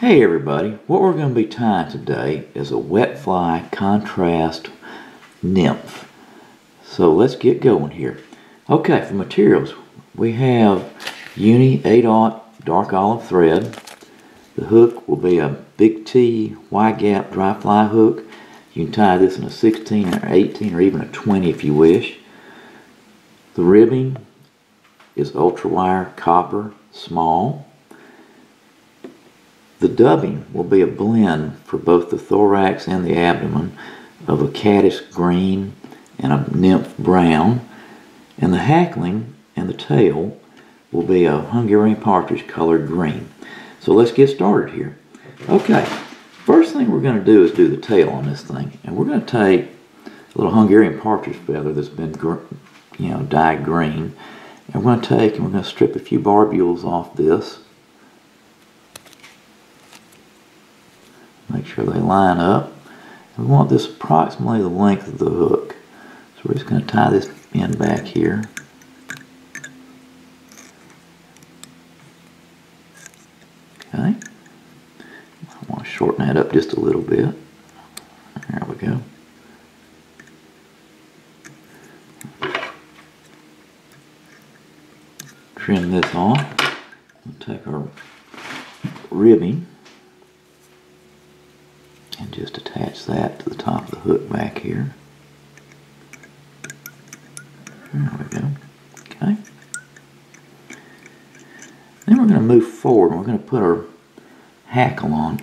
Hey everybody, what we're going to be tying today is a wet fly contrast nymph. So let's get going here. Okay, for materials, we have uni 8/0 dark olive thread. The hook will be a big T Y gap dry fly hook. You can tie this in a 16 or 18 or even a 20 if you wish. The ribbing is ultra wire copper small. The dubbing will be a blend for both the thorax and the abdomen of a caddis green and a nymph brown, and the hackling and the tail will be a Hungarian partridge colored green. So let's get started here. Okay, first thing we're going to do is do the tail on this thing, and we're going to take a little Hungarian partridge feather that's been dyed green, and we're going to strip a few barbules off this. Make sure they line up. We want this approximately the length of the hook. So we're just going to tie this end back here. Okay. I want to shorten that up just a little bit. There we go. Trim this off. We'll take our ribbing and just attach that to the top of the hook back here. There we go. Okay. Then we're going to move forward and we're going to put our hackle on.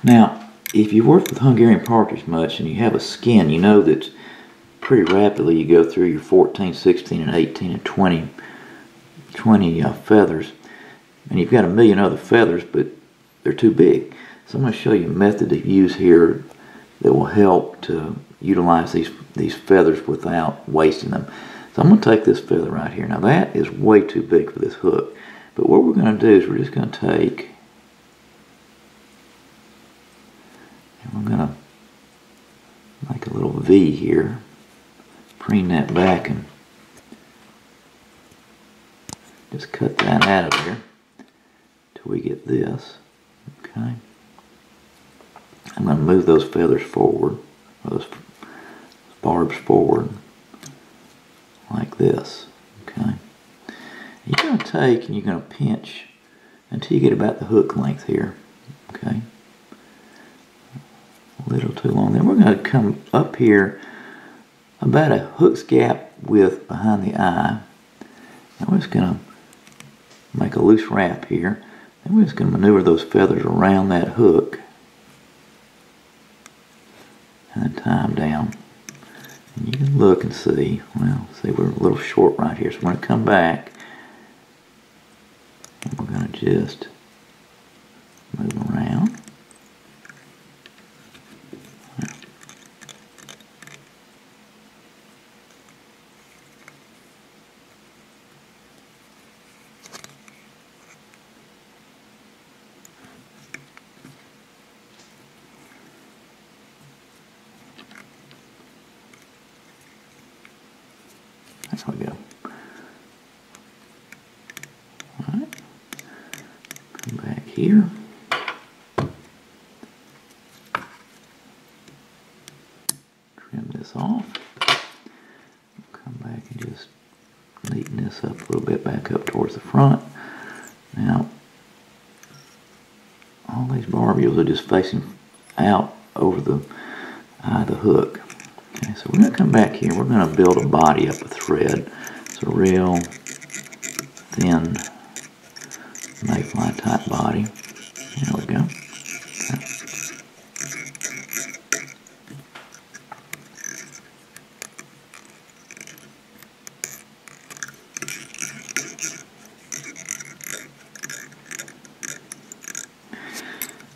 Now, if you work with Hungarian partridge much and you have a skin, you know that pretty rapidly you go through your 14, 16, and 18, and 20 feathers. And you've got a million other feathers, but they're too big. So I'm going to show you a method to use here that will help to utilize these feathers without wasting them. So I'm going to take this feather right here. Now that is way too big for this hook. But what we're going to do is we're just going to take and we're going to make a little V here. Preen that back and just cut that out of there till we get this. Okay. I'm going to move those feathers forward, those barbs forward, like this. Okay. You're going to take and you're going to pinch until you get about the hook length here. Okay. A little too long. Then we're going to come up here about a hook's gap width behind the eye. And we're just going to make a loose wrap here. Then we're just going to maneuver those feathers around that hook and then tie them down. And you can look and see, well, see we're a little short right here, so we're going to come back and we're going to just move around. There we go. Alright. Come back here. Trim this off. Come back and just neaten this up a little bit back up towards the front. Now, all these barbules are just facing out over the eye of the hook. Okay, so we're going to come back here. We're going to build a body up with thread. It's a real thin mayfly type body. There we go. Okay.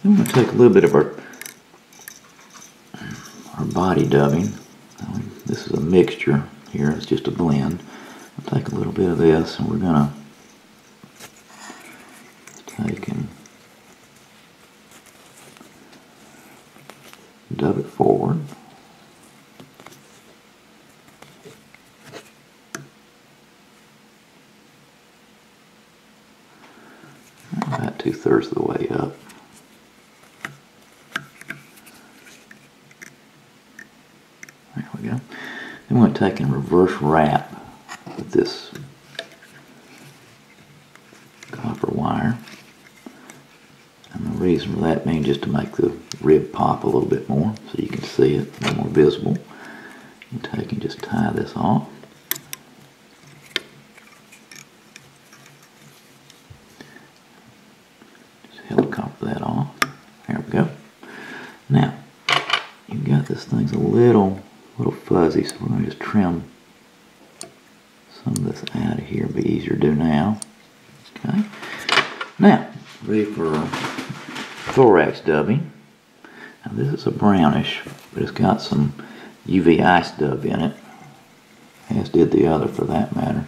Then we're going to take a little bit of our body dubbing. This is a mixture here, it's just a blend. I'll take a little bit of this and we're going to take and dub it forward. About 2/3 of the way up. we go. Then we're going to take and reverse wrap with this copper wire. And the reason for that being just to make the rib pop a little bit more so you can see it a little more visible. You take and just tie this off. Just helicopter that off. There we go. Now, you've got this thing's a little fuzzy, so we're going to just trim some of this out of here. It'll be easier to do now. Okay. Now, ready for thorax dubbing. Now this is a brownish, but it's got some UV ice dub in it, as did the other for that matter.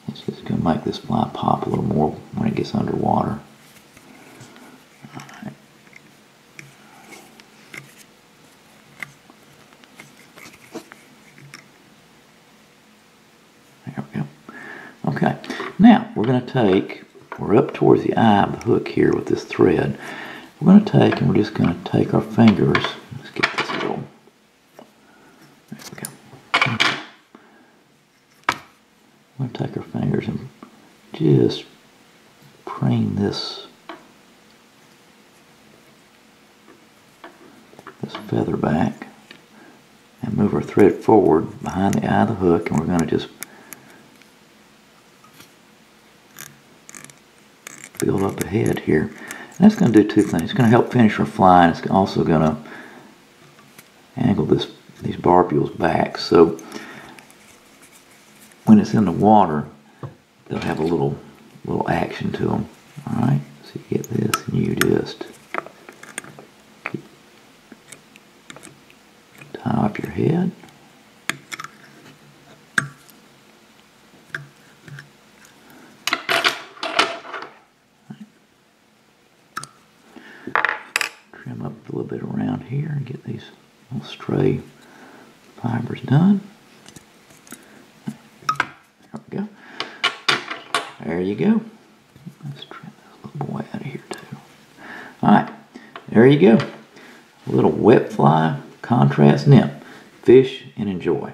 It's just going to make this fly pop a little more when it gets underwater. Alright. There we go. Okay, now we're going to take, we're up towards the eye of the hook here with this thread. We're going to take and we're just going to take our fingers, let's get this little, there we go. We're going to take our fingers and just preen this feather back and move our thread forward behind the eye of the hook, and we're going to just build up a head here. And that's going to do two things. It's going to help finish our fly, and it's also going to angle these barbules back. So when it's in the water, they'll have a little action to them. All right. So you get this, and you just tie up your head. Trim up a little bit around here and get these little stray fibers done. There we go. There you go. Let's trim this little boy out of here too. Alright, there you go. A little wet fly contrast nymph. Fish and enjoy.